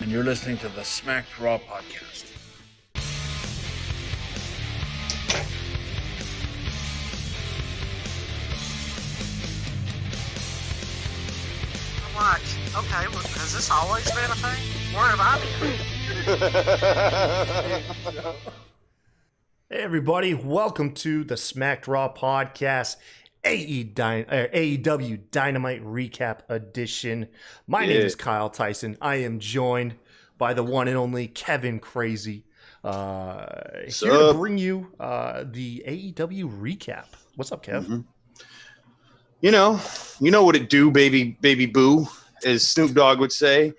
and you're listening to the Smacked Raw podcast. What? Okay, well, has this always been a thing? Where have I been? Hey everybody, welcome to the Smacked Raw podcast, AEW Dynamite Recap Edition. My name is Kyle Tyson. I am joined by the one and only Kevin Crazy. Here to bring you the AEW recap. What's up, Kev? Mm-hmm. You know what it do, baby boo, as Snoop Dogg would say.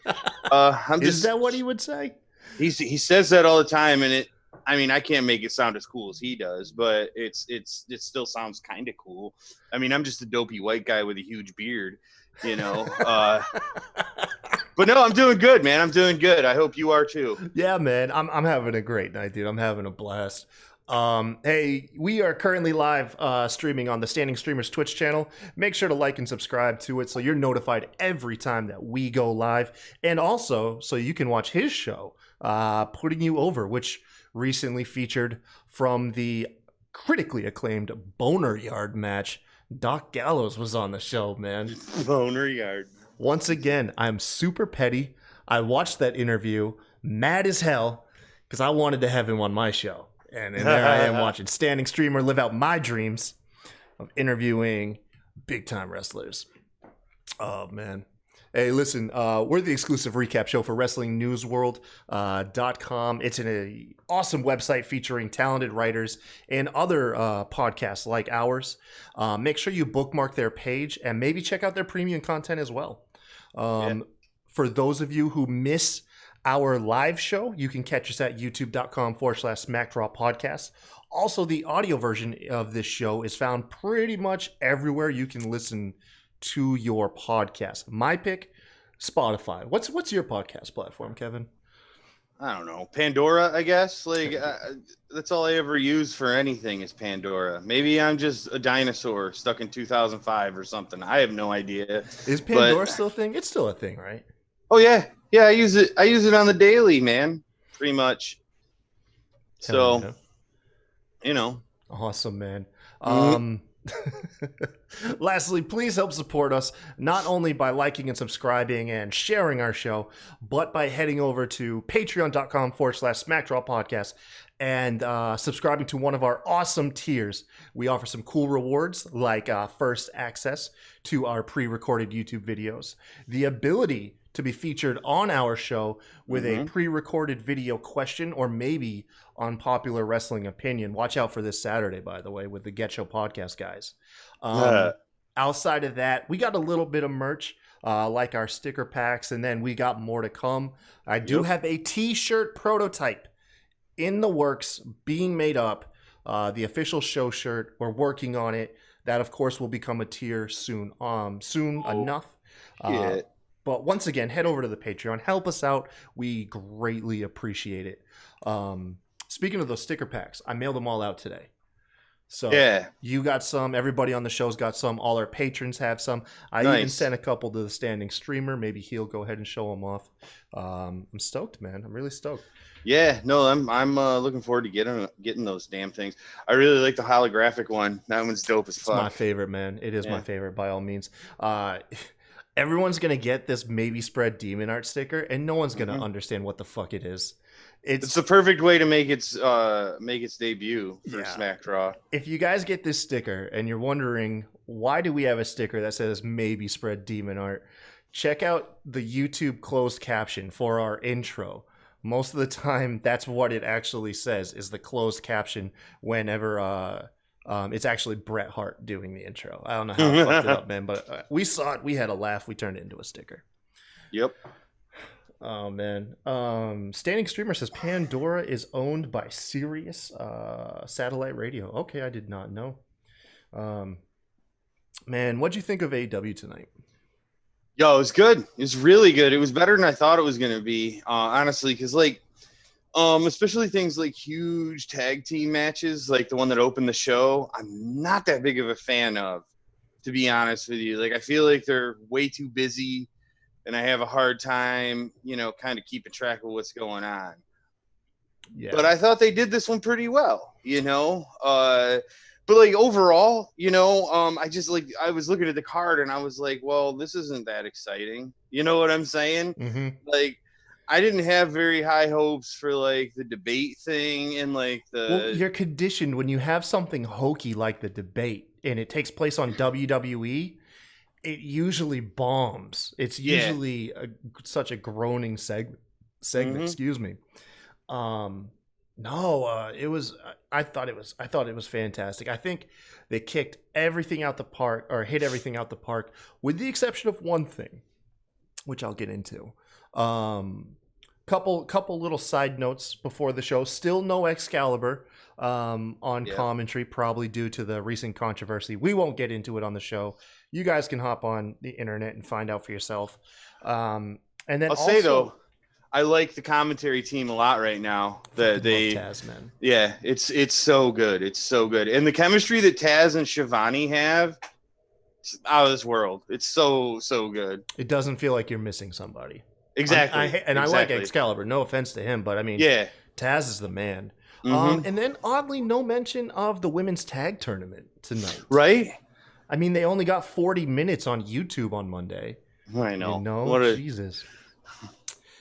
Is that what he would say? He says that all the time, and I can't make it sound as cool as he does, but it still sounds kind of cool. I mean, I'm just a dopey white guy with a huge beard, you know. But no, I'm doing good, man. I'm doing good. I hope you are too. Yeah, man. I'm having a great night, dude. I'm having a blast. Hey, we are currently live streaming on the Standing Streamers Twitch channel. Make sure to like and subscribe to it so you're notified every time that we go live. And also, so you can watch his show, Putting You Over, which recently featured from the critically acclaimed Boner Yard match. Doc Gallows was on the show, man. Boner Yard. Once again, I'm super petty. I watched that interview, mad as hell, because I wanted to have him on my show. And there I am watching Standing Streamer live out my dreams of interviewing big-time wrestlers. Oh, man. Hey, listen, we're the exclusive recap show for WrestlingNewsWorld.com. It's an awesome website featuring talented writers and other podcasts like ours. Make sure you bookmark their page and maybe check out their premium content as well. For those of you who miss our live show, you can catch us at youtube.com/SmackDraw Also, the audio version of this show is found pretty much everywhere you can listen to your podcast. My pick, Spotify. What's your podcast platform, Kevin? I don't know. Pandora, I guess. That's all I ever use for anything is Pandora. Maybe I'm just a dinosaur stuck in 2005 or something. I have no idea. Is Pandora still a thing? It's still a thing, right? Oh yeah. Yeah, I use it on the daily, man. Pretty much. So, you know. Awesome, man. Lastly, please help support us not only by liking and subscribing and sharing our show, but by heading over to patreon.com/SmackDrawPodcast and subscribing to one of our awesome tiers. We offer some cool rewards like first access to our pre-recorded YouTube videos, the ability to be featured on our show with a pre-recorded video question or maybe unpopular wrestling opinion. Watch out for this Saturday, by the way, with the Get Show podcast guys. Outside of that, we got a little bit of merch, like our sticker packs, and then we got more to come. I do have a t-shirt prototype in the works being made up, the official show shirt. We're working on it. That, of course, will become a tier soon. Soon enough. But once again, head over to the Patreon. Help us out. We greatly appreciate it. Speaking of those sticker packs, I mailed them all out today. So you got some. Everybody on the show's got some. All our patrons have some. I even sent a couple to the Standing Streamer. Maybe he'll go ahead and show them off. I'm stoked, man. I'm really stoked. Yeah, no, I'm looking forward to getting those damn things. I really like the holographic one. That one's dope as fuck. It's my favorite, man. It is my favorite by all means. Everyone's going to get this Maybe Spread Demon Art sticker, and no one's going to understand what the fuck it is. It's the perfect way to make its debut for Smack Raw. If you guys get this sticker and you're wondering, why do we have a sticker that says Maybe Spread Demon Art, check out the YouTube closed caption for our intro. Most of the time, that's what it actually says, is the closed caption whenever... it's actually Bret Hart doing the intro. I don't know how I fucked it up, man, but we saw it. We had a laugh. We turned it into a sticker. Yep. Oh, man. Standing Streamer says Pandora is owned by Sirius Satellite Radio. Okay, I did not know. Man, what'd you think of AEW tonight? Yo, it was good. It was really good. It was better than I thought it was going to be, honestly, because, especially things like huge tag team matches, like the one that opened the show, I'm not that big of a fan of, to be honest with you. Like, I feel like they're way too busy and I have a hard time, kind of keeping track of what's going on. Yeah. But I thought they did this one pretty well, but like overall, I was looking at the card and I was like, well, this isn't that exciting. You know what I'm saying? Mm-hmm. Like, I didn't have very high hopes for like the debate thing and like Well, you're conditioned when you have something hokey like the debate and it takes place on WWE, it usually bombs. It's usually such a groaning segment. Mm-hmm. Excuse me. It was. I thought it was fantastic. I think they kicked everything out the park, or hit everything out the park, with the exception of one thing, which I'll get into. Couple little side notes before the show. Still no Excalibur on commentary, probably due to the recent controversy. We won't get into it on the show. You guys can hop on the internet and find out for yourself. And then say though, I like the commentary team a lot right now. That they Taz, man. Yeah, it's so good. It's so good. And the chemistry that Taz and Shivani have, it's out of this world. It's so good. It doesn't feel like you're missing somebody. Exactly. I like Excalibur. No offense to him, but I mean, Taz is the man. Mm-hmm. And then oddly, no mention of the women's tag tournament tonight. Right? I mean, they only got 40 minutes on YouTube on Monday. I know. Jesus.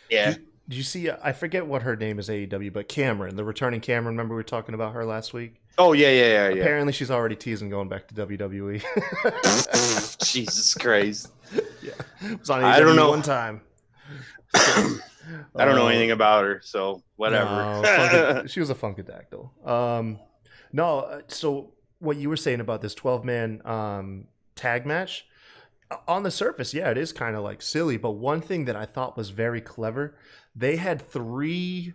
Yeah. Did you see? I forget what her name is AEW, but Cameron, the returning Cameron. Remember we were talking about her last week? Oh yeah. Apparently, she's already teasing going back to WWE. Jesus Christ. Yeah, it was on AEW I don't know. one time. I don't know anything about her, so whatever. No, she was a Funkadactyl. So what you were saying about this 12-man tag match, on the surface, it is kind of like silly, but one thing that I thought was very clever, they had 3,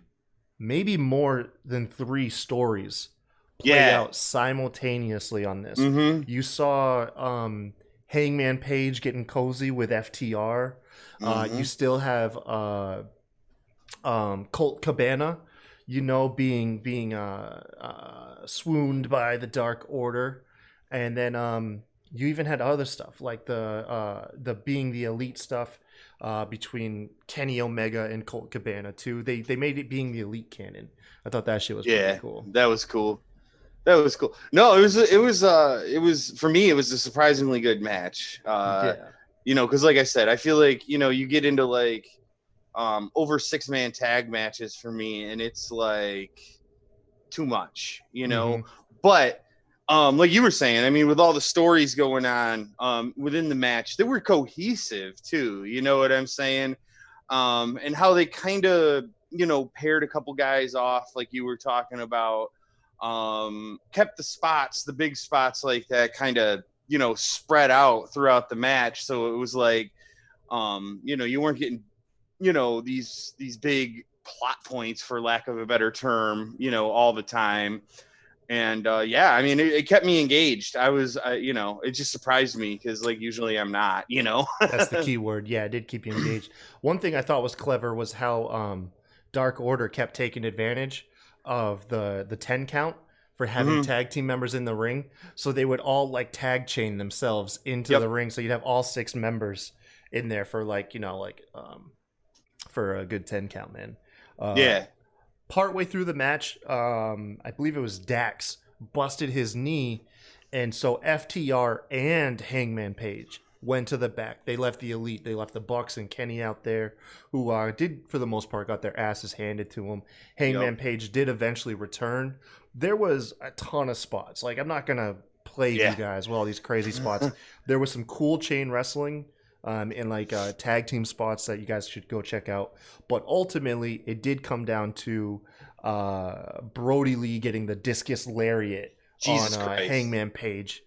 maybe more than 3 stories play out simultaneously on this. Mm-hmm. You saw Hangman Page getting cozy with FTR. You still have Colt Cabana, being swooned by the Dark Order, and then you even had other stuff like the being the elite stuff between Kenny Omega and Colt Cabana too. They made it being the elite canon. I thought that shit was pretty cool. That was cool. No, it was for me. It was a surprisingly good match. Because like I said, I feel like you get into like over 6-man tag matches for me, and it's like too much, But like you were saying, I mean, with all the stories going on within the match, they were cohesive too. You know what I'm saying? And how they kind of paired a couple guys off, like you were talking about. Kept the big spots like that kind of spread out throughout the match, so it was like you weren't getting these big plot points, for lack of a better term, all the time. And I mean, it kept me engaged. I was it just surprised me because like usually I'm not. That's the key word. It did keep you engaged. One thing I thought was clever was how Dark Order kept taking advantage of the 10 count for having tag team members in the ring, so they would all like tag chain themselves into the ring, so you'd have all 6 members in there for for a good 10 count, man. Partway through the match, I believe it was Dax busted his knee, and so FTR and Hangman Page went to the back. They left the elite. They left the Bucks and Kenny out there, who did, for the most part, got their asses handed to them. Hangman Page did eventually return. There was a ton of spots. Like, I'm not going to play you guys with all these crazy spots. There was some cool chain wrestling and like tag team spots that you guys should go check out. But ultimately, it did come down to Brody Lee getting the discus lariat on Hangman Page.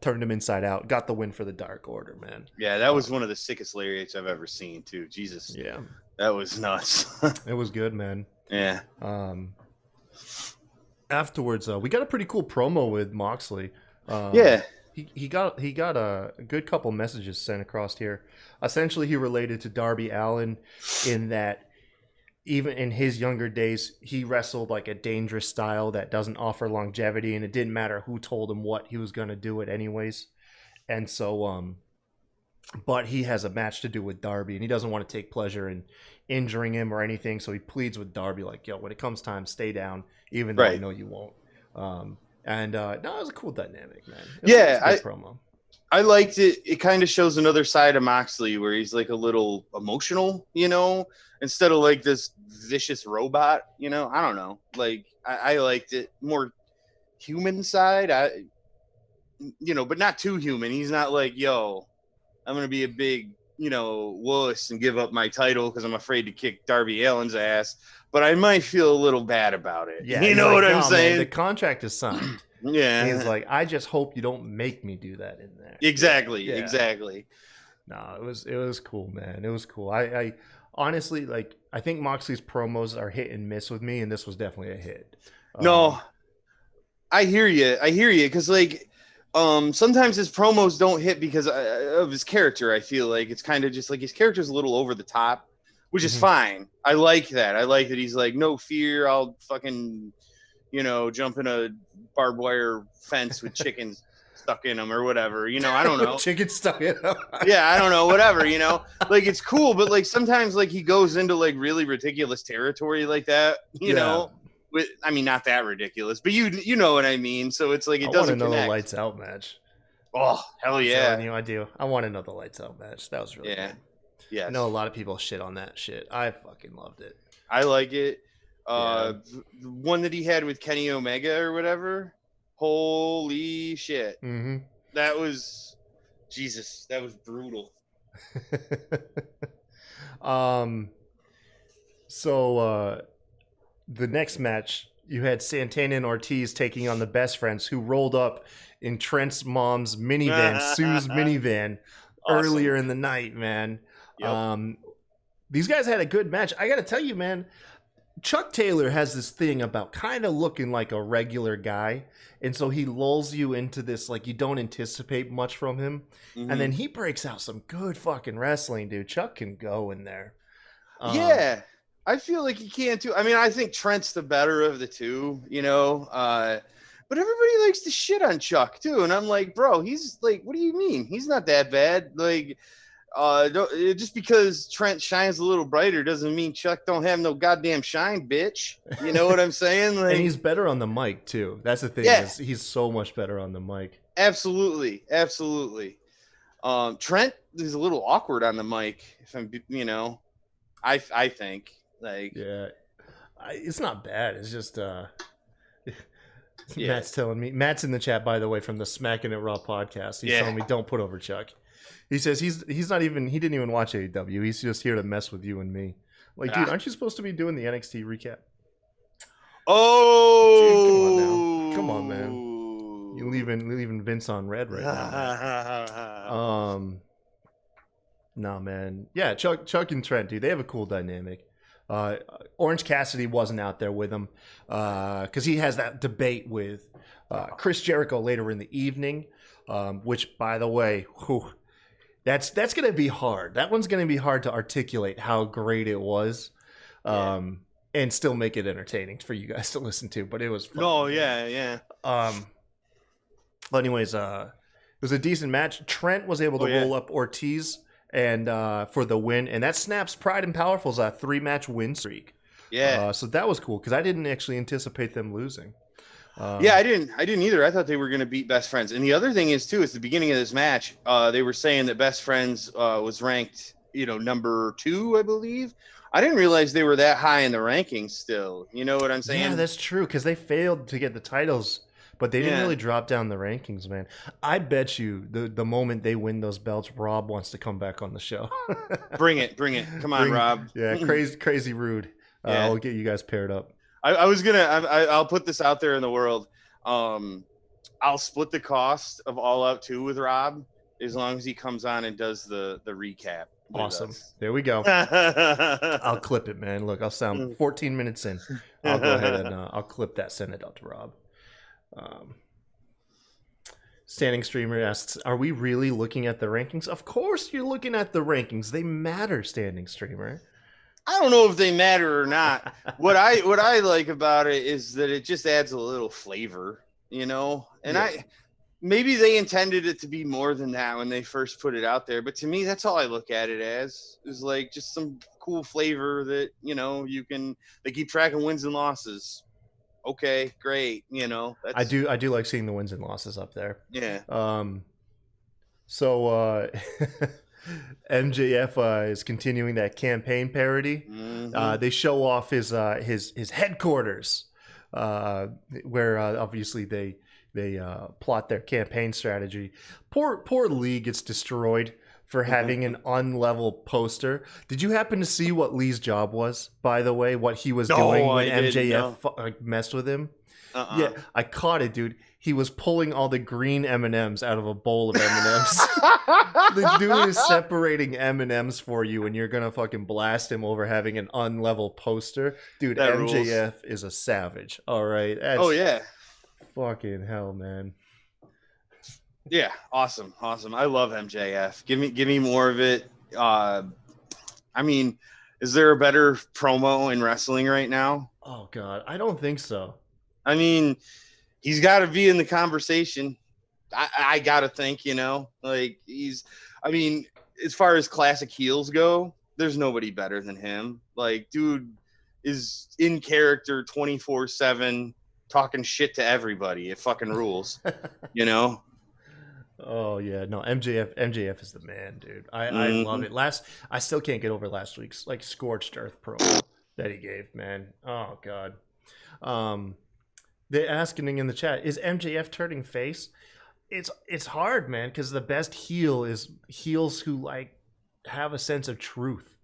Turned him inside out, got the win for the Dark Order, man. Yeah, that was one of the sickest lariats I've ever seen, too. Jesus. Yeah. That was nuts. It was good, man. Yeah. Afterwards, we got a pretty cool promo with Moxley. He got a good couple messages sent across here. Essentially, he related to Darby Allin in that even in his younger days, he wrestled like a dangerous style that doesn't offer longevity, and it didn't matter who told him what, he was going to do it anyways. And so but he has a match to do with Darby, and he doesn't want to take pleasure in injuring him or anything. So he pleads with Darby, like, "Yo, when it comes time, stay down, even though I know you won't." No, it was a cool dynamic, man. It was a good promo. I liked it. It kind of shows another side of Moxley where he's like a little emotional, instead of like this vicious robot, I don't know. Like, I liked it more human side. But not too human. He's not like, yo, I'm going to be a big, wuss and give up my title because I'm afraid to kick Darby Allin's ass. But I might feel a little bad about it. Yeah, you know what I'm saying? Man, the contract is signed. Yeah. And he's like, I just hope you don't make me do that in there. Exactly. Exactly. No, it was cool, man. It was cool. I honestly, like, I think Moxley's promos are hit and miss with me, and this was definitely a hit. No, I hear you. Because, like, sometimes his promos don't hit because of his character. I feel like it's kind of just like his character's a little over the top, which is fine. I like that. I like that he's like, no fear, I'll fucking, jump in a barbed wire fence with chickens stuck in them or whatever. I don't know. Chicken stuck in them. Yeah, I don't know. Whatever. Like, it's cool, but like sometimes like he goes into like really ridiculous territory like that. You know. Not that ridiculous, but you know what I mean. So it's like it doesn't connect. Another lights out match. Oh hell yeah! I do. I want another lights out match. That was really good. Yeah. I know a lot of people shit on that shit. I fucking loved it. I like it. The one that he had with Kenny Omega or whatever. Holy shit! Mm-hmm. That was Jesus. That was brutal. So the next match, you had Santana and Ortiz taking on the Best Friends, who rolled up in Trent's mom's minivan, Sue's minivan, earlier in the night, man. Yep. These guys had a good match. I got to tell you, man, Chuck Taylor has this thing about kind of looking like a regular guy. And so he lulls you into this, like, you don't anticipate much from him. Mm-hmm. And then he breaks out some good fucking wrestling, dude. Chuck can go in there. Yeah. I feel like he can too. I think Trent's the better of the two, but everybody likes to shit on Chuck too. And I'm like, bro, he's like, what do you mean? He's not that bad. Like, just because Trent shines a little brighter doesn't mean Chuck don't have no goddamn shine, bitch. You know what I'm saying? Like, and he's better on the mic too. That's the thing. Yeah. He's so much better on the mic. Absolutely. Trent is a little awkward on the mic. If I'm, I think. Like, yeah, it's not bad. It's just Matt's telling me. Matt's in the chat, by the way, from the Smacking It Raw podcast. He's telling me don't put over Chuck. He says he's not even. He didn't even watch AEW. He's just here to mess with you and me. Like, dude, aren't you supposed to be doing the NXT recap? Oh, dude, come on, man. You're leaving Vince on red right now. No, man. Yeah, Chuck and Trent, dude, they have a cool dynamic. Orange Cassidy wasn't out there with him because he has that debate with Chris Jericho later in the evening, which, by the way, that's going to be hard. That one's going to be hard to articulate how great it was and still make it entertaining for you guys to listen to. But it was fun. Oh, yeah. But anyways, it was a decent match. Trent was able to roll up Ortiz and for the win, and that snaps Pride and Powerful's 3-match win streak. Yeah, so that was cool because I didn't actually anticipate them losing. I didn't either. I thought they were going to beat Best Friends. And the other thing is too, it's the beginning of this match. They were saying that Best Friends was ranked, number 2, I believe. I didn't realize they were that high in the rankings still. You know what I'm saying? Yeah, that's true because they failed to get the titles. But they didn't really drop down the rankings, man. I bet you the moment they win those belts, Rob wants to come back on the show. Bring it. Come on, Rob. Yeah, crazy rude. I'll get you guys paired up. I'll put this out there in the world. I'll split the cost of All Out 2 with Rob as long as he comes on and does the recap. Awesome. There we go. I'll clip it, man. Look, I'll sound 14 minutes in. I'll go ahead and I'll clip that, send it out to Rob. Standing Streamer asks, are we really looking at the rankings? Of course you're looking at the rankings. They matter, Standing Streamer. I don't know if they matter or not. What I like about it is that it just adds a little flavor, And maybe they intended it to be more than that when they first put it out there. But to me, that's all I look at it as, is like just some cool flavor that, you know, they keep track of wins and losses. Okay, great. You know, I do like seeing the wins and losses up there. Yeah. So MJF is continuing that campaign parody. Mm-hmm. They show off his headquarters, where obviously they plot their campaign strategy. Poor Lee gets destroyed for having an unlevel poster. Did you happen to see what Lee's job was, by the way? What he was doing when MJF messed with him? Yeah, I caught it, dude. He was pulling all the green M&Ms out of a bowl of M&Ms. The dude is separating M&Ms for you, and you're gonna fucking blast him over having an unlevel poster. Dude, that MJF rules. Is a savage. All right. Yeah. Fucking hell, man. Yeah, awesome. I love MJF. Give me more of it. I mean, is there a better promo in wrestling right now? Oh God, I don't think so. I mean, he's got to be in the conversation. I got to think, you know, like I mean, as far as classic heels go, there's nobody better than him. Like, dude is in character 24/7, talking shit to everybody. It fucking rules, you know? Oh yeah, no, MJF is the man, dude. I love it. I still can't get over last week's like scorched earth promo that he gave, man. Oh God. They're asking in the chat, is MJF turning face? It's hard, man, because the best heel is heels who like have a sense of truth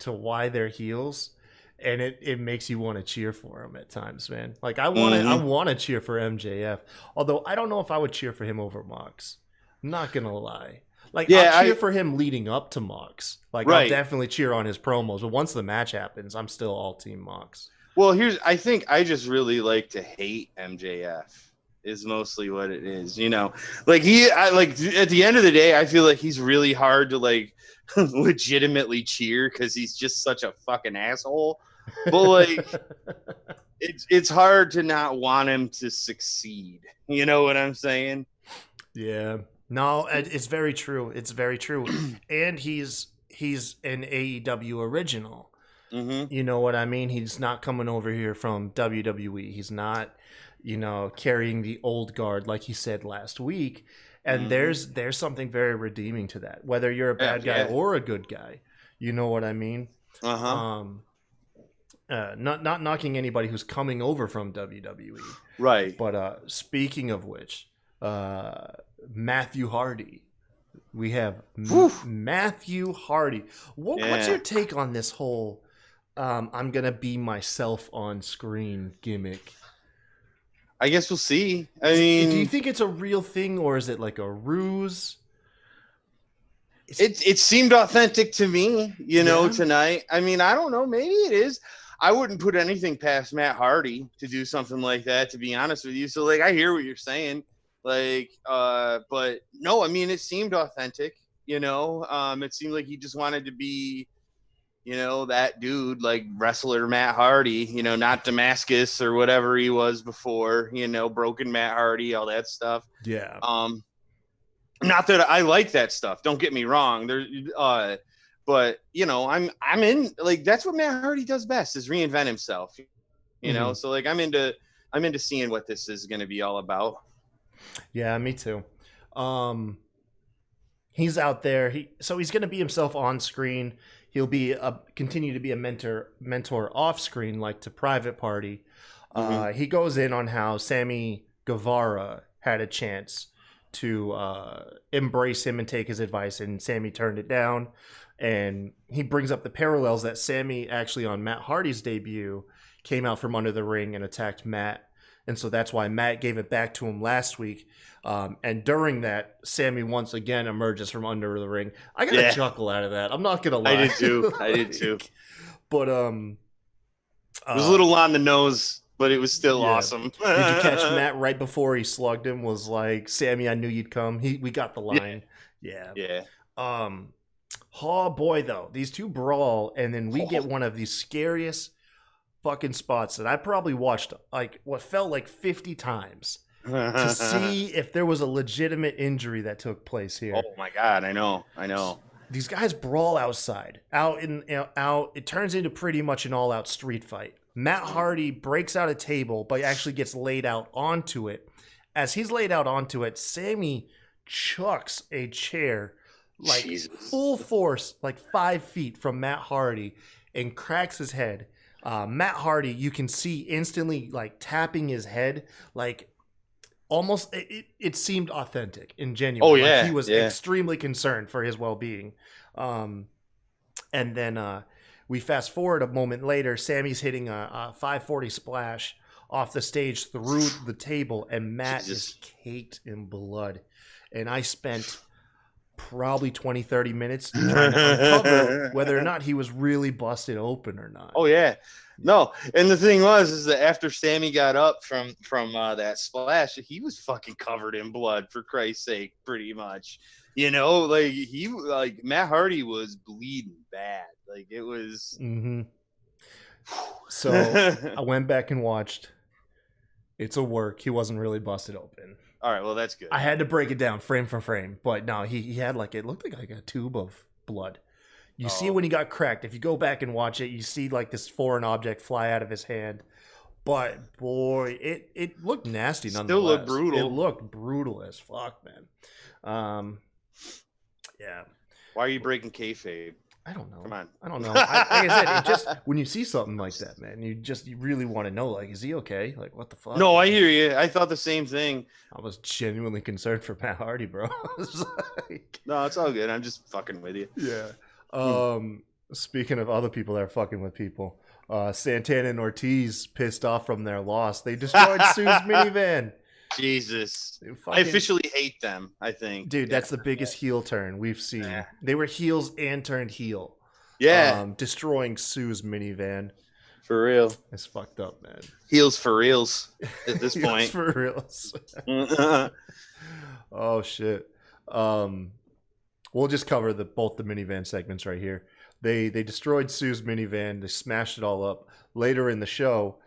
to why they're heels, and it makes you want to cheer for him at times, man. Like I want to cheer for MJF, although I don't know if I would cheer for him over Mox. I'm not gonna lie. Like, yeah, I'll cheer for him leading up to Mox. Like, right. I'll definitely cheer on his promos, but once the match happens, I'm still all team Mox. Well, I think I just really like to hate MJF is mostly what it is, you know. Like at the end of the day, I feel like he's really hard to like legitimately cheer because he's just such a fucking asshole. But like, it's hard to not want him to succeed. You know what I'm saying? Yeah. No, it's very true. It's very true. And he's an AEW original. Mm-hmm. You know what I mean? He's not coming over here from WWE. He's not, you know, carrying the old guard like he said last week. And there's something very redeeming to that. Whether you're a bad guy or a good guy, you know what I mean? Not knocking anybody who's coming over from WWE. Right. But speaking of which, Matthew Hardy. We have Matthew Hardy. What's your take on this whole I'm going to be myself on screen gimmick? I guess we'll see. I mean, do you think it's a real thing or is it like a ruse? It seemed authentic to me, you know, tonight. I mean, I don't know. Maybe it is. I wouldn't put anything past Matt Hardy to do something like that, to be honest with you. So, like, I hear what you're saying. Like, but no, I mean, it seemed authentic, you know. It seemed like he just wanted to be, you know, that dude, like wrestler Matt Hardy, you know, not Damascus or whatever he was before, you know, broken Matt Hardy, all that stuff. Yeah. Not that I like that stuff. Don't get me wrong. But you know, I'm in, like, that's what Matt Hardy does best, is reinvent himself, you know? So like, I'm into seeing what this is going to be all about. Yeah, me too. He's out there. So he's going to be himself on screen. He'll be continue to be a mentor off screen, like to Private Party. He goes in on how Sammy Guevara had a chance to embrace him and take his advice, and Sammy turned it down. And he brings up the parallels that Sammy actually on Matt Hardy's debut came out from under the ring and attacked Matt. And so that's why Matt gave it back to him last week. And during that, Sammy once again emerges from under the ring. I got a chuckle out of that. I'm not going to lie. I did too. But it was a little on the nose, but it was still awesome. Did you catch Matt right before he slugged him? Was like, Sammy, I knew you'd come. We got the line. Yeah. Oh boy, though, these two brawl, and then we get one of the scariest fucking spots that I probably watched like what felt like 50 times to see if there was a legitimate injury that took place here. Oh my God, I know. These guys brawl outside, out. It turns into pretty much an all-out street fight. Matt Hardy breaks out a table, but actually gets laid out onto it. As he's laid out onto it, Sammy chucks a chair like full force, like 5 feet from Matt Hardy, and cracks his head. Matt Hardy, you can see instantly like tapping his head, like almost it seemed authentic and genuine. Oh like, yeah, he was extremely concerned for his well-being. And then we fast forward a moment later. Sammy's hitting a 540 splash off the stage through the table, and Matt is caked in blood. And I spent probably 20-30 minutes trying to uncover whether or not he was really busted open or not. Oh yeah. No, and the thing is that after Sammy got up from that splash, he was fucking covered in blood, for Christ's sake, pretty much. Like Matt Hardy was bleeding bad. Like it was. Mm-hmm. So I went back and watched. It's a work. He wasn't really busted open. All right, well that's good. I had to break it down frame for frame, but no, he had like it looked like a tube of blood. You see when he got cracked. If you go back and watch it, you see like this foreign object fly out of his hand. But boy, it looked nasty nonetheless. Still looked brutal. It looked brutal as fuck, man. Yeah. Why are you breaking kayfabe? I don't know. Come on. I don't know. Like I said, it just when you see something like that, man, you really want to know, like, is he okay? Like, what the fuck? No, I hear you. I thought the same thing. I was genuinely concerned for Matt Hardy, bro. No, it's all good. I'm just fucking with you. Yeah. Speaking of other people that are fucking with people, Santana and Ortiz pissed off from their loss. They destroyed Sue's minivan. Jesus. I officially hate them, I think. Dude, that's the biggest heel turn we've seen. Yeah. They were heels and turned heel. Yeah. Destroying Sue's minivan. For real. It's fucked up, man. Heels for reals at this point. For reals. Oh, shit. We'll just cover both the minivan segments right here. They destroyed Sue's minivan. They smashed it all up. Later in the show,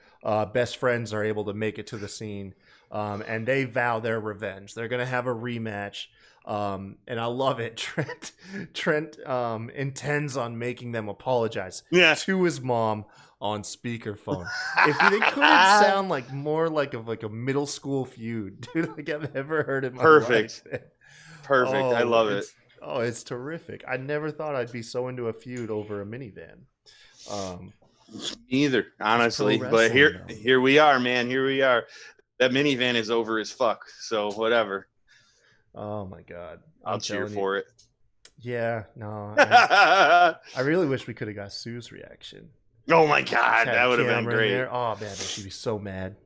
best friends are able to make it to the scene. And they vow their revenge. They're going to have a rematch. And I love it. Trent intends on making them apologize to his mom on speakerphone. If they couldn't sound like more like a middle school feud, dude, like I've ever heard in my life. Perfect. I love it. Oh, it's terrific. I never thought I'd be so into a feud over a minivan. Neither, honestly. But here we are, man. Here we are. That minivan is over as fuck. So whatever. Oh my God. I'll cheer for it. Yeah, no. I really wish we could have got Sue's reaction. Oh my God, that would have been great. There. Oh man, she'd be so mad.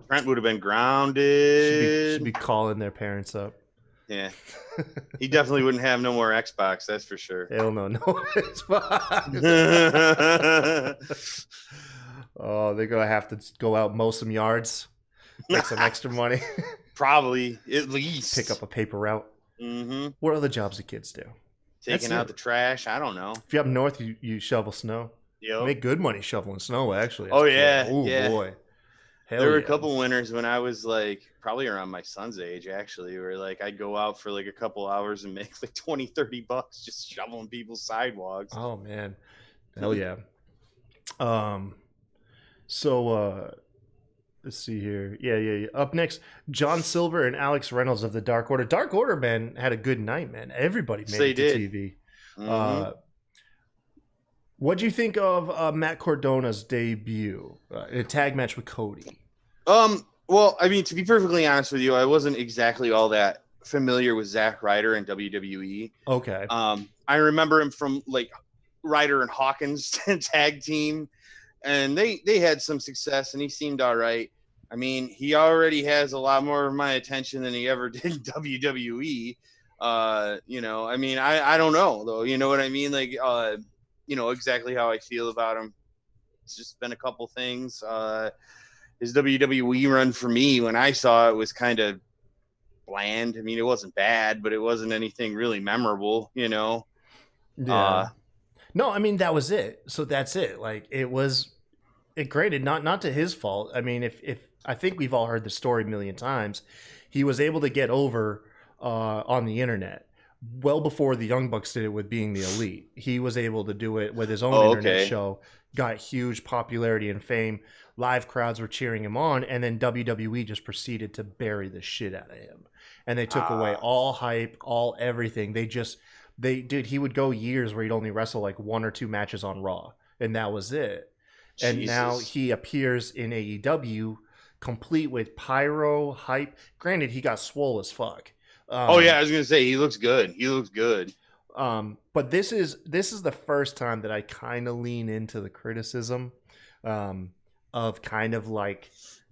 Trent would have been grounded. She'd be calling their parents up. Yeah. He definitely wouldn't have no more Xbox, that's for sure. Hell no Xbox. Oh, they're going to have to go out, mow some yards, make some extra money. Probably, at least. Pick up a paper route. Mm-hmm. What other jobs do kids do? Taking out the trash. I don't know. If you're up north, you shovel snow. Yep. Make good money shoveling snow, actually. Oh, yeah. Oh, yeah. Boy. There were a couple winters when I was like probably around my son's age, actually, where like I'd go out for like a couple hours and make like $20-$30 just shoveling people's sidewalks. Oh man, hell yeah. So let's see here. Yeah. Up next, John Silver and Alex Reynolds of the Dark Order. Dark Order, man, had a good night, man. Everybody made it to TV. Mm-hmm. What'd you think of Matt Cordona's debut in a tag match with Cody? Well, I mean, to be perfectly honest with you, I wasn't exactly all that familiar with Zack Ryder in WWE. Okay. I remember him from like Ryder and Hawkins tag team, and they had some success, and he seemed all right. I mean, he already has a lot more of my attention than he ever did in WWE. You know, I mean, I don't know though. You know what I mean? Like, you know exactly how I feel about him. It's just been a couple things. His WWE run for me, when I saw it, was kind of bland. I mean, it wasn't bad, but it wasn't anything really memorable, you know? Yeah. No, I mean, that was it. So that's it. Like, it was granted, not to his fault. I mean, if I think we've all heard the story a million times, he was able to get over on the internet well before the Young Bucks did it with Being the Elite. He was able to do it with his own internet show, got huge popularity and fame. Live crowds were cheering him on, and then WWE just proceeded to bury the shit out of him. And they took away all hype, all everything. He would go years where he'd only wrestle like 1 or 2 matches on Raw, and that was it. And now he appears in AEW complete with pyro, hype. Granted, he got swole as fuck. I was gonna say he looks good. But this is the first time that I kind of lean into the criticism of kind of like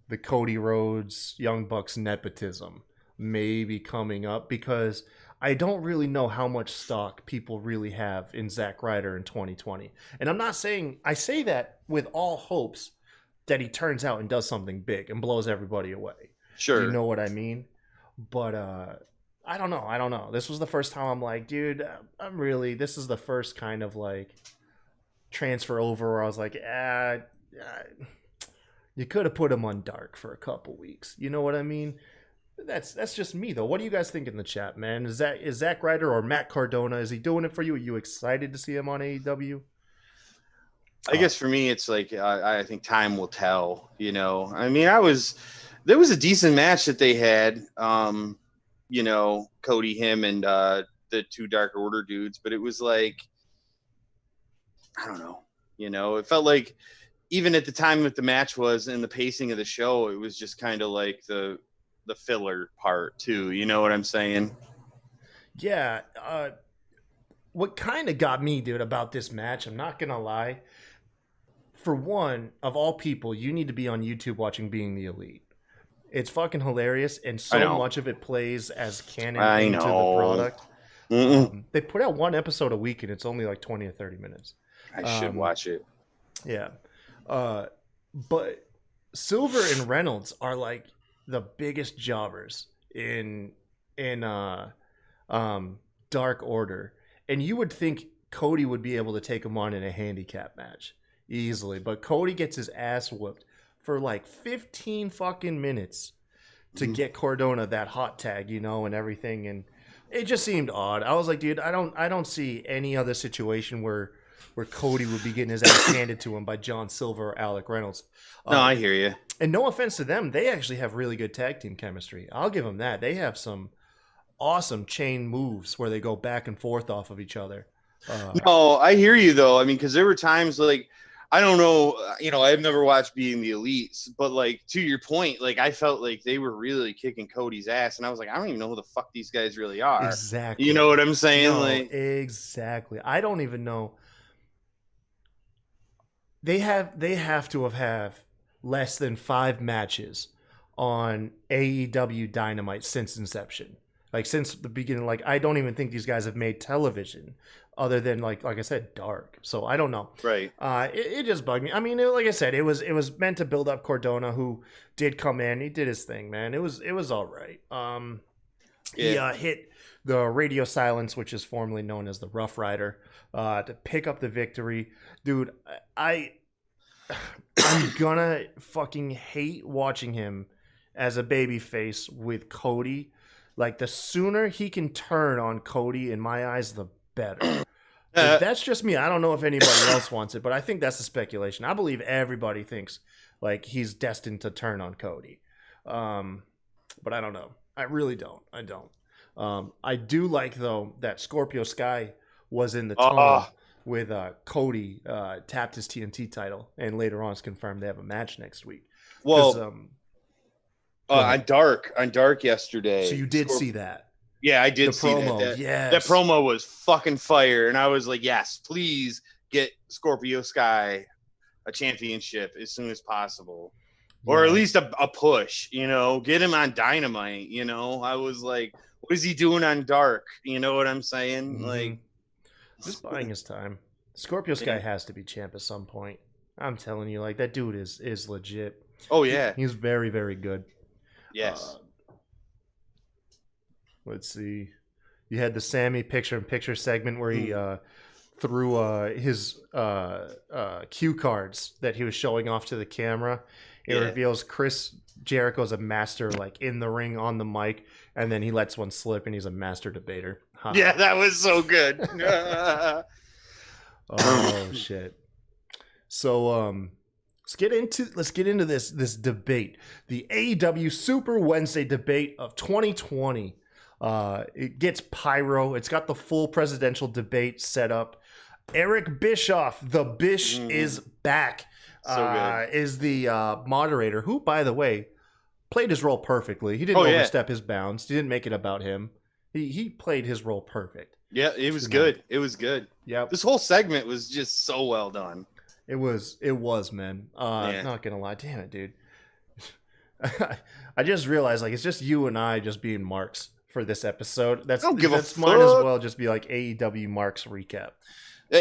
the Cody Rhodes Young Bucks nepotism maybe coming up, because I don't really know how much stock people really have in Zack Ryder in 2020. And I'm not saying, I say that with all hopes that he turns out and does something big and blows everybody away. Sure. You know what I mean? But I don't know. This was the first time I'm like, dude, this is the first kind of like transfer over where I was like, you could have put him on dark for a couple weeks. You know what I mean? That's just me though. What do you guys think in the chat, man? Is Zack Ryder or Matt Cardona? Is he doing it for you? Are you excited to see him on AEW? I guess for me, it's like I think time will tell. You know, I mean, there was a decent match that they had. You know, Cody, him, and the 2 Dark Order dudes, but it was like, I don't know. You know, it felt like even at the time that the match was and the pacing of the show, it was just kind of like the filler part too. You know what I'm saying? Yeah. What kind of got me, dude, about this match, I'm not going to lie. For one, of all people, you need to be on YouTube watching Being the Elite. It's fucking hilarious, and so much of it plays as canon into the product. They put out 1 episode a week, and it's only like 20 or 30 minutes. I should watch it. Yeah. But Silver and Reynolds are like the biggest jobbers in Dark Order, and you would think Cody would be able to take him on in a handicap match easily, but Cody gets his ass whooped for like 15 fucking minutes to get Cordona that hot tag, you know, and everything, and it just seemed odd. I was like, dude, I don't see any other situation where Cody would be getting his ass handed to him by John Silver or Alec Reynolds. No, I hear you. And no offense to them, they actually have really good tag team chemistry. I'll give them that. They have some awesome chain moves where they go back and forth off of each other. No, I hear you though. I mean, because there were times like, I don't know, you know, I've never watched Being the Elites, but like to your point, like I felt like they were really kicking Cody's ass, and I was like, I don't even know who the fuck these guys really are. Exactly. You know what I'm saying? No, like exactly. I don't even know. They have to have less than 5 matches on AEW Dynamite since inception. Like since the beginning, like I don't even think these guys have made television other than like I said, Dark. So I don't know. Right. It just bugged me. I mean, like I said, it was meant to build up Cordona, who did come in. He did his thing, man. It was all right. He hit the Radio Silence, which is formerly known as the Rough Rider, to pick up the victory. Dude, I'm gonna fucking hate watching him as a babyface with Cody. Like, the sooner he can turn on Cody, in my eyes, the better. That's just me. I don't know if anybody else wants it, but I think that's a speculation. I believe everybody thinks, like, he's destined to turn on Cody. But I don't know. I really don't. I don't. I do like, though, that Scorpio Sky was in the tunnel with Cody tapped his TNT title, and later on it's confirmed they have a match next week. Well, on Dark yesterday. So you did see that? Yeah, I did see that. Yes. That promo was fucking fire, and I was like, yes, please get Scorpio Sky a championship as soon as possible. Or at least a push, you know, get him on Dynamite, you know. I was like, what is he doing on Dark? You know what I'm saying? Like, just buying his time. Scorpio Sky has to be champ at some point. I'm telling you, like, that dude is legit. Oh yeah, he's very, very good. Yes. Let's see. You had the Sammy picture-in-picture segment where he through his cue cards that he was showing off to the camera. It reveals Chris Jericho's a master, like in the ring on the mic, and then he lets one slip, and he's a master debater. Huh. Yeah, that was so good. Oh shit! So let's get into this debate, the AEW Super Wednesday debate of 2020. It gets pyro. It's got the full presidential debate set up. Eric Bischoff, the Bish, is back. So good. Is the moderator, who, by the way, played his role perfectly. He didn't overstep his bounds. He didn't make it about him. He played his role perfect. Yeah, it was good. It was good. Yeah, this whole segment was just so well done. It was, man. Not gonna lie, damn it, dude. I just realized, like, it's just you and I just being marks for this episode. That's might as well just be like AEW Marks recap.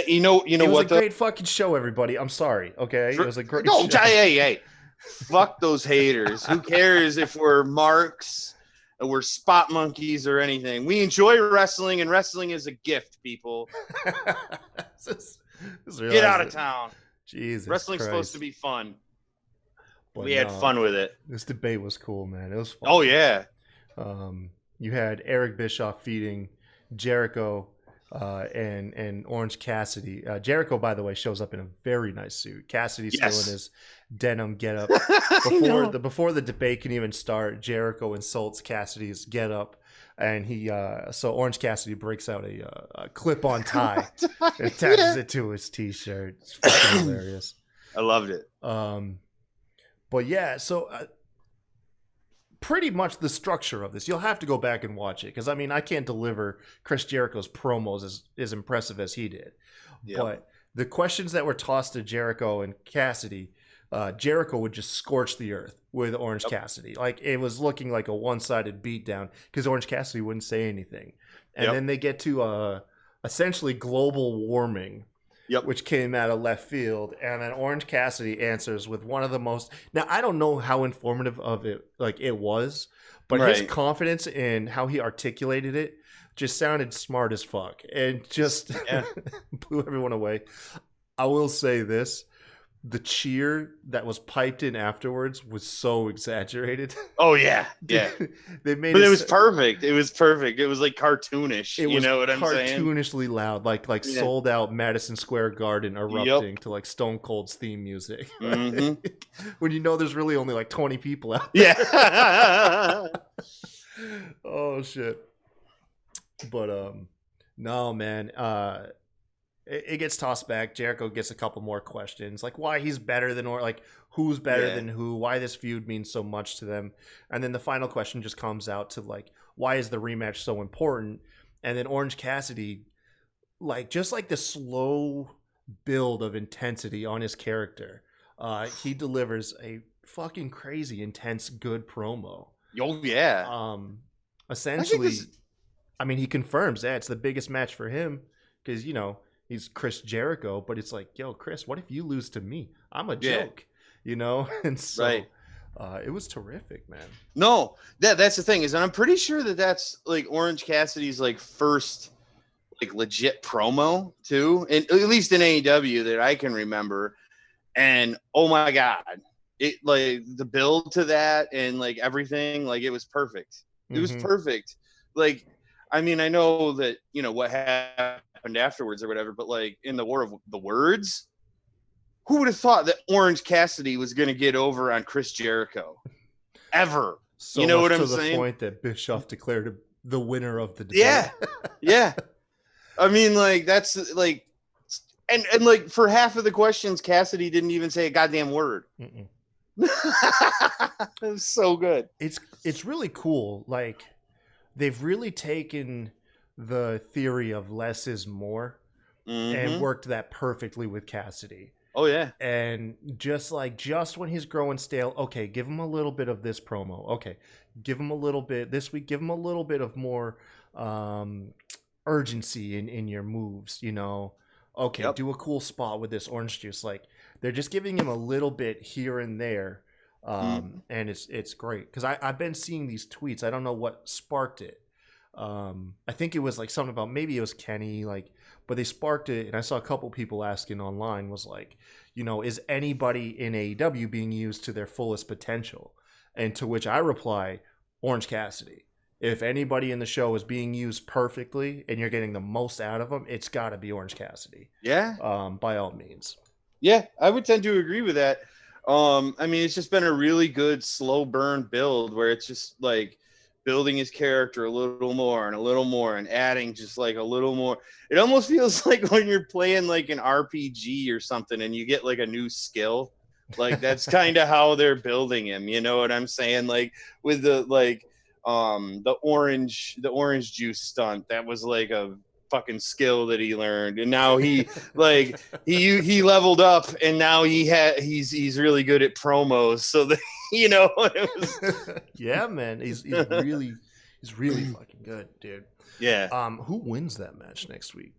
You know it was what? A great fucking show, everybody. I'm sorry. Okay, it was a great. No, show. hey, fuck those haters. Who cares if we're marks, or we're spot monkeys, or anything? We enjoy wrestling, and wrestling is a gift, people. Get out of town. Jesus, wrestling's Christ. Supposed to be fun. But we had fun with it. This debate was cool, man. It was fun. Oh yeah. You had Eric Bischoff feeding Jericho and Orange Cassidy. Jericho, by the way, shows up in a very nice suit. Cassidy's still in his denim getup. Before the debate can even start, Jericho insults Cassidy's getup, and so Orange Cassidy breaks out a clip-on tie and attaches it to his t-shirt. It's fucking hilarious. I loved it. But yeah, so pretty much the structure of this, you'll have to go back and watch it, because I mean, I can't deliver Chris Jericho's promos as impressive as he did. Yep. But the questions that were tossed to Jericho and Cassidy, Jericho would just scorch the earth with Orange Cassidy. Like, it was looking like a one-sided beatdown because Orange Cassidy wouldn't say anything. And then they get to essentially global warming. Which came out of left field, and then Orange Cassidy answers with one of the most. Now, I don't know how informative of it was, but his confidence in how he articulated it just sounded smart as fuck, and just blew everyone away. I will say this: the cheer that was piped in afterwards was so exaggerated. Oh yeah, yeah. They made, but it was perfect. It was perfect. It was like cartoonish. You know what I'm saying? Cartoonishly loud, like sold out Madison Square Garden erupting to like Stone Cold's theme music. Mm-hmm. When you know there's really only like 20 people out there. Yeah. Oh shit. But no, man. It gets tossed back. Jericho gets a couple more questions, like why he's better than, or like who's better than who, why this feud means so much to them. And then the final question just comes out to like, why is the rematch so important? And then Orange Cassidy, like just like the slow build of intensity on his character, he delivers a fucking crazy, intense, good promo. Oh yeah. Essentially, I mean, he confirms that it's the biggest match for him because, you know, he's Chris Jericho, but it's like, yo, Chris, what if you lose to me? I'm a joke, you know? And so it was terrific, man. No, that's the thing is, and I'm pretty sure that's like Orange Cassidy's like first like legit promo too, and at least in AEW that I can remember. And oh my God, it like the build to that and like everything, like it was perfect. It was perfect. Like, I mean, I know that, you know, what happened afterwards or whatever, but like in the War of the Words, who would have thought that Orange Cassidy was going to get over on Chris Jericho ever? So you know much what I'm to saying? The point that Bischoff declared the winner of the debate. Yeah. I mean, like that's like, and like for half of the questions, Cassidy didn't even say a goddamn word. It was so good. It's really cool. Like, they've really taken the theory of less is more and worked that perfectly with Cassidy. Oh yeah. And just when he's growing stale, okay, give him a little bit of this promo. Okay, give him a little bit this week. Give him a little bit of more urgency in your moves. You know, okay, do a cool spot with this orange juice. Like, they're just giving him a little bit here and there, and it's great because I've been seeing these tweets. I don't know what sparked it. I think it was like something about, maybe it was Kenny like but they sparked it, and I saw a couple people asking online was like, is anybody in AEW being used to their fullest potential? And to which I reply, Orange Cassidy. If anybody in the show is being used perfectly and you're getting the most out of them, it's got to be Orange Cassidy. Yeah. By all means. Yeah, I would tend to agree with that. I mean, it's just been a really good slow burn build where it's just like building his character a little more and adding just like a little more. It almost feels like when you're playing like an RPG or something and you get like a new skill. Like that's kind of how they're building him. You know what I'm saying? Like with the orange juice stunt, that was like a fucking skill that he learned, and now he like he leveled up, and now he's really good at promos. So that it was... yeah, man, he's really fucking good, dude. Yeah. Who wins that match next week?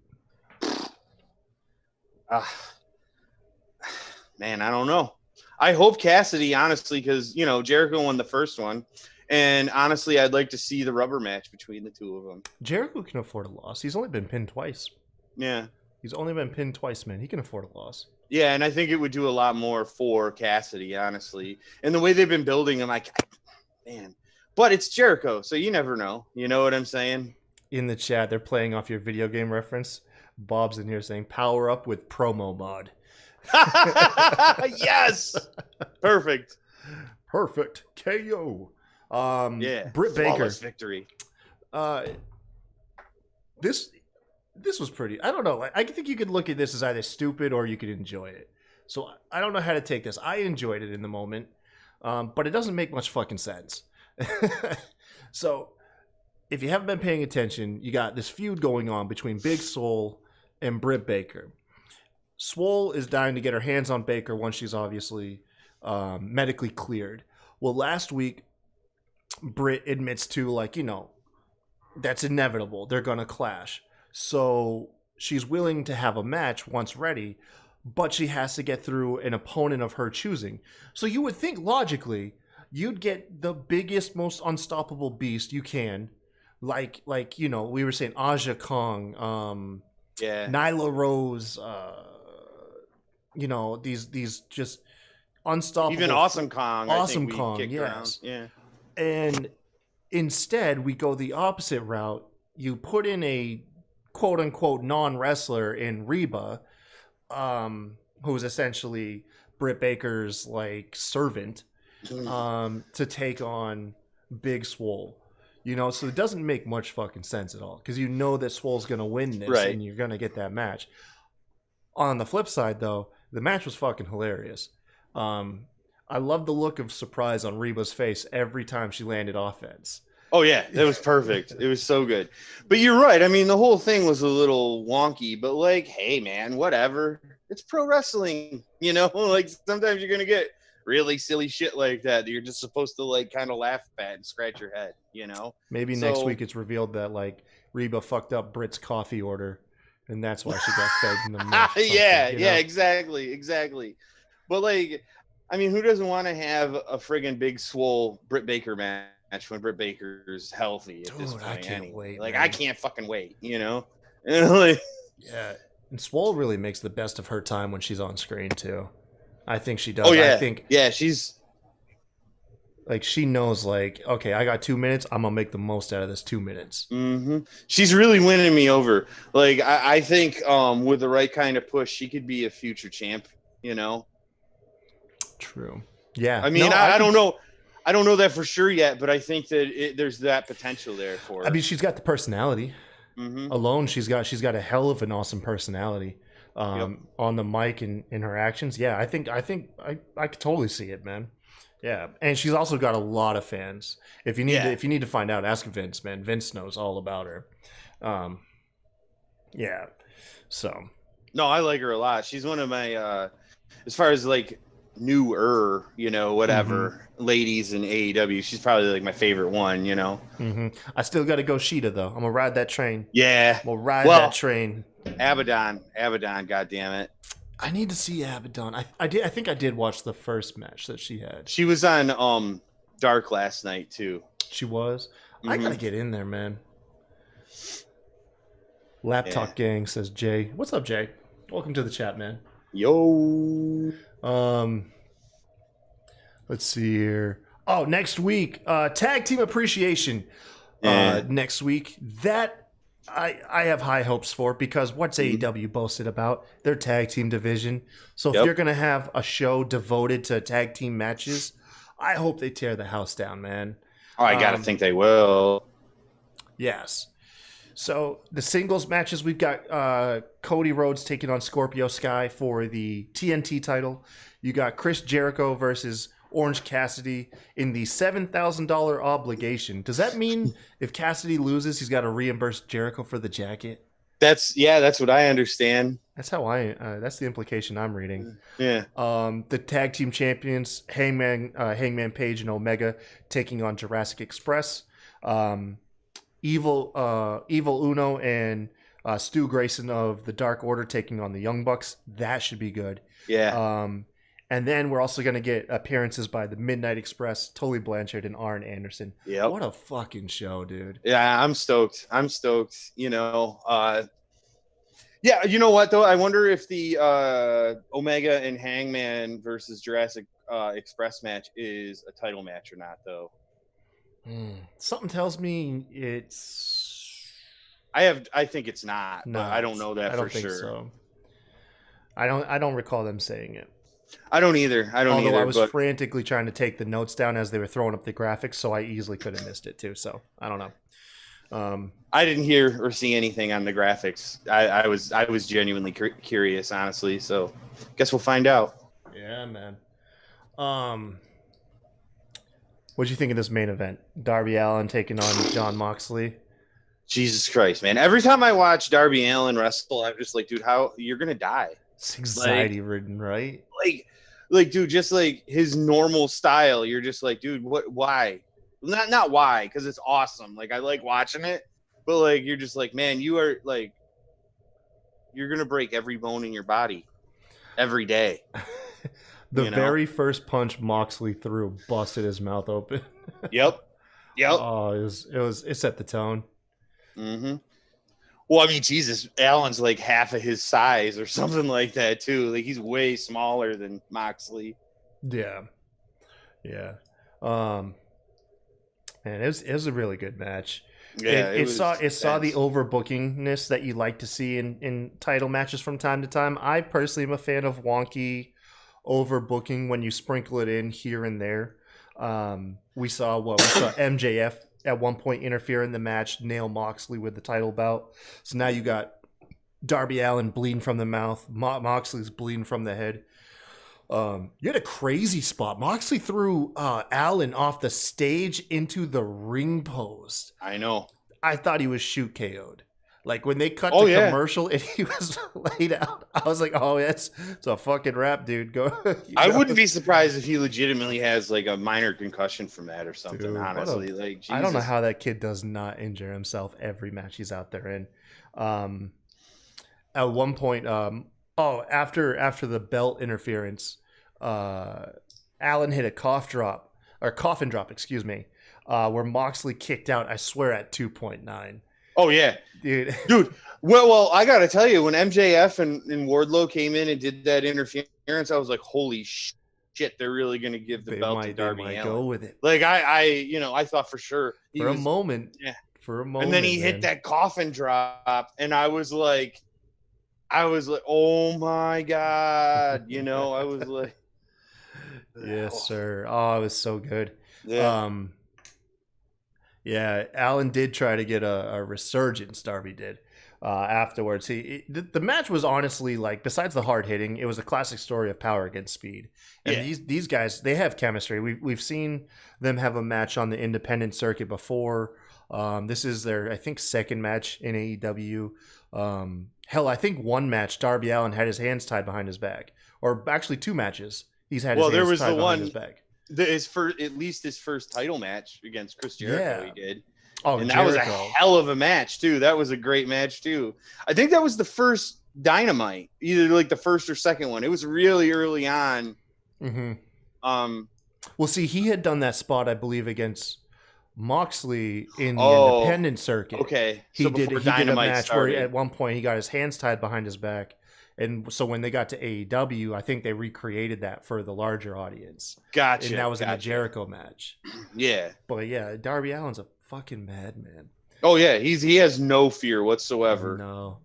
Man, I don't know. I hope Cassidy, honestly, because Jericho won the first one. And honestly, I'd like to see the rubber match between the two of them. Jericho can afford a loss. He's only been pinned twice. Yeah. He's only been pinned twice, man. He can afford a loss. Yeah, and I think it would do a lot more for Cassidy, honestly. And the way they've been building him, man. But it's Jericho, so you never know. You know what I'm saying? In the chat, they're playing off your video game reference. Bob's in here saying, power up with promo mod. Yes! Perfect. KO. Yeah, Britt Baker victory. This was pretty. I don't know. I think you could look at this as either stupid or you could enjoy it. So I don't know how to take this. I enjoyed it in the moment, but it doesn't make much fucking sense. So if you haven't been paying attention, you got this feud going on between Big Swole and Britt Baker. Swole is dying to get her hands on Baker once she's obviously medically cleared. Well, last week, Britt admits to that's inevitable. They're going to clash. So she's willing to have a match once ready, but she has to get through an opponent of her choosing. So you would think logically you'd get the biggest, most unstoppable beast you can. Like we were saying Aja Kong, Nyla Rose, these just unstoppable. Even Awesome Kong. Awesome Kong, yes. Around. Yeah. And instead, we go the opposite route. You put in a quote-unquote non-wrestler in Reba, who is essentially Britt Baker's servant, to take on Big Swole. So it doesn't make much fucking sense at all because that Swole's going to win this, right, and you're going to get that match. On the flip side, though, the match was fucking hilarious. I love the look of surprise on Reba's face every time she landed offense. Oh, yeah. It was perfect. It was so good. But you're right. I mean, the whole thing was a little wonky, but hey, man, whatever. It's pro wrestling, sometimes you're going to get really silly shit like that you're just supposed to, kind of laugh at and scratch your head, Maybe next week it's revealed that, Reba fucked up Britt's coffee order, and that's why she got fed in the match. Yeah, exactly. But, who doesn't want to have a friggin' Big Swole Britt Baker match when Britt Baker's healthy at this point? I can't wait. I can't fucking wait, Yeah. And Swole really makes the best of her time when she's on screen, too. I think she does. Oh, yeah. I think, she's... she knows, okay, I got 2 minutes. I'm going to make the most out of this 2 minutes. Mm-hmm. She's really winning me over. I think with the right kind of push, she could be a future champ, True. Yeah. I mean, I don't know. I don't know that for sure yet, but I think that there's that potential there for her. I mean, she's got the personality. Mm-hmm. Alone, she's got a hell of an awesome personality on the mic and in her actions. Yeah, I think I could totally see it, man. Yeah, and she's also got a lot of fans. If you need to find out, ask Vince, man. Vince knows all about her. Yeah. So. No, I like her a lot. She's one of my, as far as newer, whatever, ladies in AEW. She's probably my favorite one, Mm-hmm. I still got to go Sheeta though. I'm gonna ride that train. Yeah, I'm gonna ride that train. Abaddon, God damn it! I need to see Abaddon. I think I did watch the first match that she had. She was on Dark last night too. She was. Mm-hmm. I gotta get in there, man. Laptop Gang says Jay. What's up, Jay? Welcome to the chat, man. Yo. Let's see here. Oh, next week, Tag Team Appreciation. Next week, that I have high hopes for, because what's AEW boasted about? Their tag team division. So if you're gonna have a show devoted to tag team matches, I hope they tear the house down, man. Oh, I gotta think they will. Yes. So the singles matches, we've got Cody Rhodes taking on Scorpio Sky for the TNT title. You got Chris Jericho versus Orange Cassidy in the $7,000 obligation. Does that mean if Cassidy loses, he's got to reimburse Jericho for the jacket? That's what I understand. That's how that's the implication I'm reading. Yeah. The tag team champions, Hangman Page and Omega, taking on Jurassic Express. Evil Uno and Stu Grayson of the Dark Order taking on the Young Bucks. That should be good. Yeah. And then we're also going to get appearances by the Midnight Express, Tully Blanchard, and Arn Anderson. Yeah. What a fucking show, dude. Yeah, I'm stoked. You know, yeah, you know what, though? I wonder if the Omega and Hangman versus Jurassic Express match is a title match or not, though. Something tells me it's... I think it's not, but I don't know that for sure. So. I don't recall them saying it. I don't either. Although I was frantically trying to take the notes down as they were throwing up the graphics, so I easily could have missed it too. So I don't know. I didn't hear or see anything on the graphics. I was genuinely curious, honestly. So guess we'll find out. Yeah, man. What'd you think of this main event? Darby Allin taking on Jon Moxley. Jesus Christ, man! Every time I watch Darby Allin wrestle, I'm just like, dude, how you're gonna die? It's anxiety ridden, right? Like, dude, just like his normal style. You're just like, dude, what? Why? Not why, because it's awesome. Like, I like watching it, but like, you're just like, man, you are like, you're gonna break every bone in your body every day. The very first punch Moxley threw busted his mouth open. Yep. Oh, it set the tone. Mm-hmm. Well, I mean, Jesus, Allen's like half of his size or something like that too. Like, he's way smaller than Moxley. Yeah. Man, it was a really good match. Yeah, it saw the overbookingness that you like to see in title matches from time to time. I personally am a fan of wonky overbooking when you sprinkle it in here and there. We saw MJF at one point interfere in the match, nail Moxley with the title belt. So now you got Darby Allin bleeding from the mouth, Moxley's bleeding from the head. You had a crazy spot. Moxley threw Allin off the stage into the ring post. I know. I thought he was shoot KO'd. Like, when they cut the commercial and he was laid out, I was like, oh, it's a fucking wrap, dude. Go. I wouldn't be surprised if he legitimately has like a minor concussion from that or something, dude, honestly. Like, Jesus. I don't know how that kid does not injure himself every match he's out there in. At one point, after the belt interference, Allin hit a coffin drop, excuse me, where Moxley kicked out, I swear, at 2.9. Oh, yeah. Dude. Well, I got to tell you, when MJF and Wardlow came in and did that interference, I was like, holy shit, they're really going to give the belt to Darby Allin. Go with it. Like, I thought for sure. For a moment. And then he hit that coffin drop, and I was like, oh, my God. I was like. Yes, sir. Oh, it was so good. Yeah. Yeah, Allin did try to get a resurgence, Darby did, afterwards. The match was honestly, like, besides the hard hitting, it was a classic story of power against speed. And these guys, they have chemistry. We've seen them have a match on the independent circuit before. This is their, I think, second match in AEW. Hell, I think one match, Darby Allin had his hands tied behind his back. Or actually 2 matches, he's had his hands tied behind his back. At least his first title match against Chris Jericho, he did. Oh, and Jericho. That was a hell of a match too. That was a great match too. I think that was the first Dynamite, either like the first or second one. It was really early on. Mm-hmm. Well, see, he had done that spot, I believe, against Moxley in the Oh, independent circuit. Okay. He So did before a Dynamite match started. where at one point he got his hands tied behind his back. And so when they got to AEW, I think they recreated that for the larger audience. Gotcha. And that was in the Jericho match. Yeah. But yeah, Darby Allin's a fucking madman. Oh yeah, he has no fear whatsoever. No.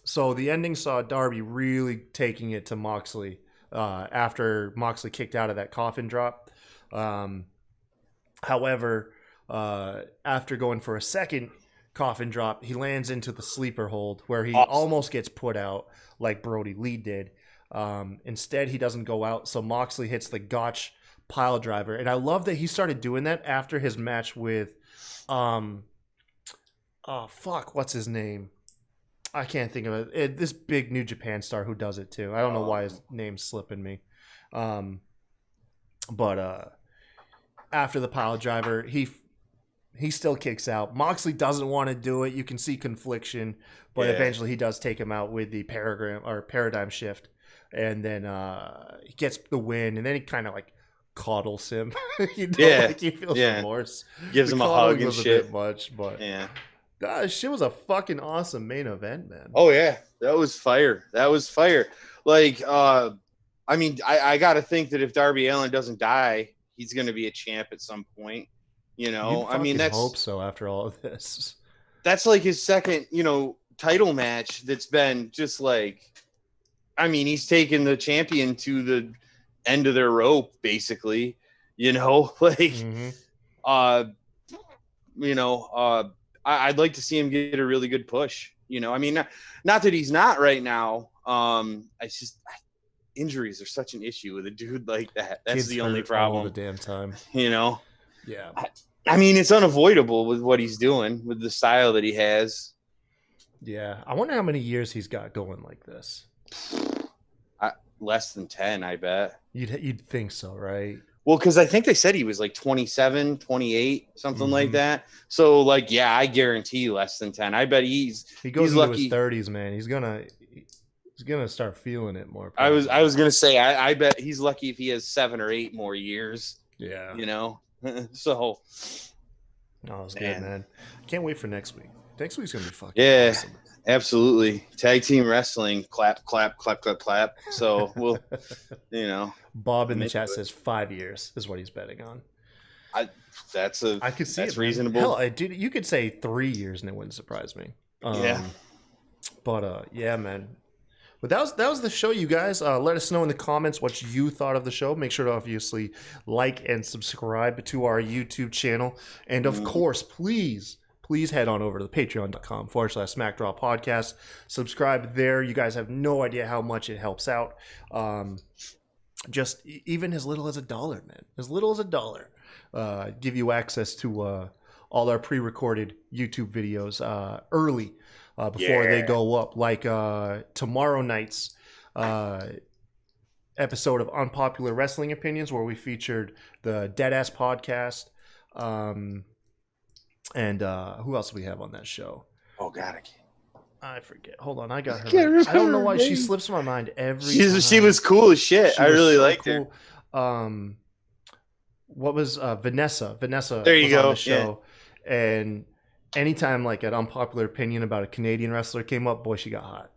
So the ending saw Darby really taking it to Moxley after Moxley kicked out of that coffin drop. However, after going for a second coffin drop, he lands into the sleeper hold where he almost gets put out like Brody Lee did. Instead, he doesn't go out, so Moxley hits the gotch pile driver. And I love that he started doing that after his match with what's his name? I can't think of it. This big New Japan star who does it too. I don't know why his name's slipping me. But after the pile driver, he still kicks out. Moxley doesn't want to do it. You can see confliction, but eventually he does take him out with the paradigm shift, and then he gets the win. And then he kind of like coddles him. Like he feels remorse. Gives him a hug and shit. A bit much, but yeah. Gosh, shit was a fucking awesome main event, man. Oh yeah, that was fire. Like, I mean, I got to think that if Darby Allin doesn't die, he's going to be a champ at some point. You know, I mean, that's hope so. After all of this, that's like his second, title match. That's been just like, I mean, he's taken the champion to the end of their rope, basically. I'd like to see him get a really good push. I mean, not that he's not right now. Injuries are such an issue with a dude like that. That's the only problem. All the damn time. Yeah. I mean, it's unavoidable with what he's doing, with the style that he has. Yeah. I wonder how many years he's got going like this. Less than 10, I bet. You'd think so, right? Well, because I think they said he was like 27, 28, something like that. So, like, yeah, I guarantee less than 10. I bet he goes into lucky. His 30s, man. He's gonna start feeling it more. Probably. I was gonna say I bet he's lucky if he has 7 or 8 more years. Yeah. So. Oh, it's good, man. Can't wait for next week. Next week's gonna be fucking awesome. Absolutely. Tag team wrestling, clap, clap, clap, clap, clap. So we'll, Bob in the chat says 5 years is what he's betting on. I could see that's reasonable. Hell, dude, you could say 3 years and it wouldn't surprise me. But yeah, man. But that was the show, you guys. Let us know in the comments what you thought of the show. Make sure to obviously like and subscribe to our YouTube channel. And of course, please head on over to the patreon.com/SmackDraw podcast. Subscribe there. You guys have no idea how much it helps out. Just even as little as $1, man. As little as $1. Give you access to all our pre-recorded YouTube videos early before they go up. Like tomorrow night's episode of Unpopular Wrestling Opinions, where we featured the Deadass podcast. And who else do we have on that show? Oh God, I forget. Hold on, I got her. Right. I don't know why she slips my mind every time. She was cool as shit. I really liked her. What was Vanessa? Vanessa there you was go. On the show, and anytime like an unpopular opinion about a Canadian wrestler came up, boy, she got hot.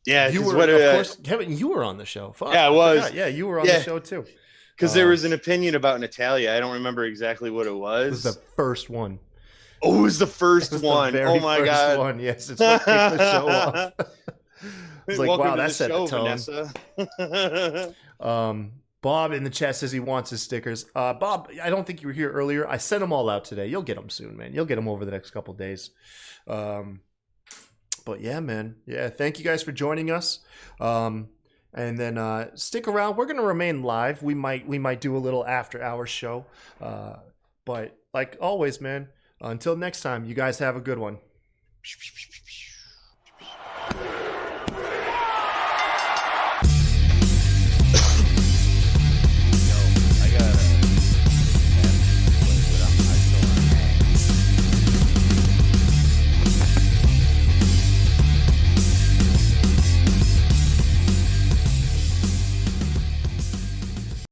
Yeah, you were of course, Kevin. You were on the show. Fuck, yeah, I was. Yeah, you were on the show too. Because there was an opinion about Natalia. I don't remember exactly what it was. It was the first one. Oh, it was the first one. Oh my God. One. Yes, it's what kicked the show off. It's like, wow, that set the tone. Vanessa. Bob in the chat says he wants his stickers. Bob, I don't think you were here earlier. I sent them all out today. You'll get them soon, man. You'll get them over the next couple of days. But yeah, man. Yeah, thank you guys for joining us. And then stick around. We're gonna remain live. We might do a little after hours show. But like always, man. Until next time, you guys have a good one.